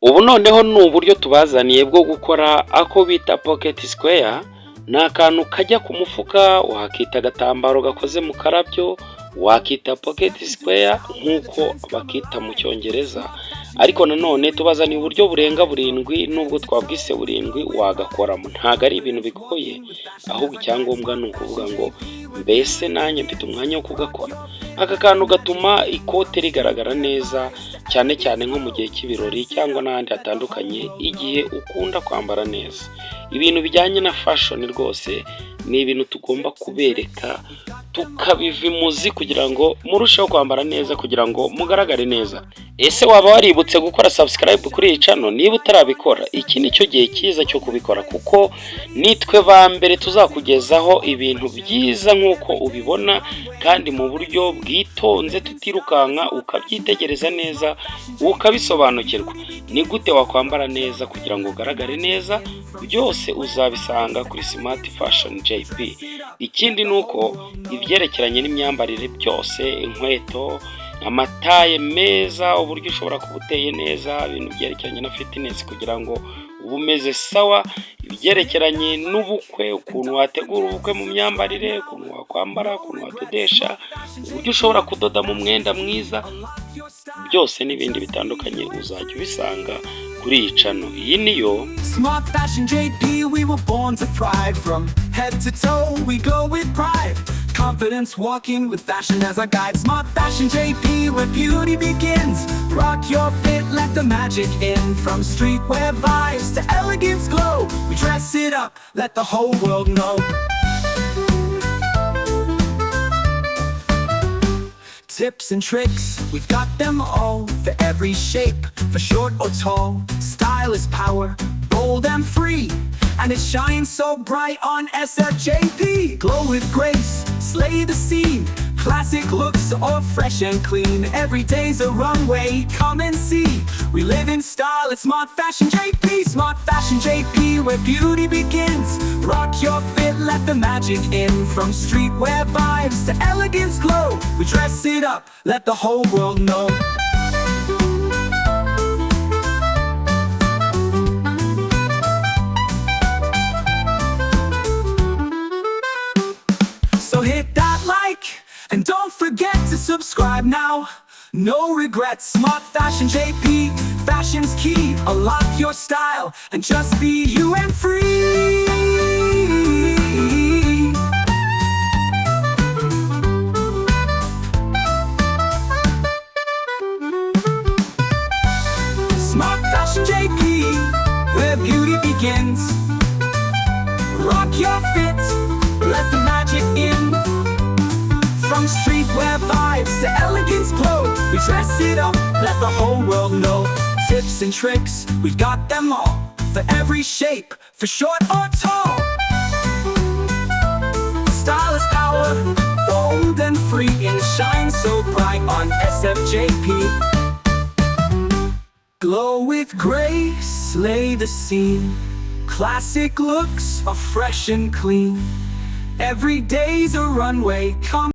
Ubu noneho ni uburyo tubazaniye bwo gukora ako bita pocket square. Ni akantu kajya ku mufuka, wakita agatambaro gakoze mu karabyo, wakita pocket square nk'uko bakita mu cyongereza. Ariko nanone tubazaniye uburyo burenga burindwi, nubwo twabwise burindwi wagakoramo. Ntago ari ibintu bigoye, ahubwo icyangombwa ni ukuvuga ngo mbese nanjye mfite umwanya wo kugakora. Aka kantu gatuma ikote rigaragara neza, cyane cyane nko mu gihe cy'ibirori cyangwa n'ahandi hatandukanye, igihe ukunda kwambara neza. Ibintu bijyanye na fashion rwose ni ibintu tugomba kubereka, tukabiva imuzi kugira ngo murusheho kwambara neza, kugira ngo mugaragare neza. Ese waba waributse gukora subscribe kuri iyi channel? Niba utarabikora, iki nicyo gihe cyiza cyo kubikora, kuko nitwe ba mbere tuzakugezaho ibintu byiza nk'uko ubibona, kandi mu buryo bwitonze, tutirukanka, ukabyitegereza neza, ukabisobanukirwa. Ni gute wakwambara neza kugira ngo ugaragare neza? Byose uzabisanga kuri Smart Fashion JP. Ikindi nuko ibyerekeranye n'imyambarire byose, inkweto, amataye meza, uburyo ushobora kubuteye neza, ibintu byerekeranye na fitness kugira ngo ubumeze sawa, ibyerekeranye n'ubukwe, ukuntu wategura ubukwe mu myambarire, ukuntu wakwambara, ukuntu wadodesha, uburyo ushobora kudoda mu mwenda mwiza, byose n'ibindi bitandukanye uzajya ubisanga kuri iyi channel. Iyi niyo Smart Fashion JP, we were born to thrive. From head to toe, we glow with pride. Confidence walking with fashion as our guide. Smart Fashion JP, where beauty begins. Rock your fit, let the magic in. From streetwear vibes to elegance glow, we dress it up, let the whole world know. Tips and tricks, we've got them all. For every shape, for short or tall. Style is power, bold and free, and it shines so bright on SFJP. Glow with grace, slay the scene. Classic looks or fresh and clean. Every day's a runway, come and see. We live in style at Smart Fashion JP. Smart Fashion JP, where beauty begins. Rock your fit, let the magic in. From streetwear vibes to elegance glow, we dress it up, let the whole world know. So hit that like, and don't forget to subscribe now. No regrets, Smart Fashion JP. Fashion's key, unlock your style, and just be you and free. Smart Fashion JP, where beauty begins. Rock your fit, let the magic in. From streetwear vibes to elegance glow, we dress it up, let the whole world know. Tips and tricks, we've got them all. For every shape, for short or tall. Style is power, bold and free, and shines so bright on SFJP. Glow with grace, slay the scene. Classic looks are fresh and clean. Every day's a runway, come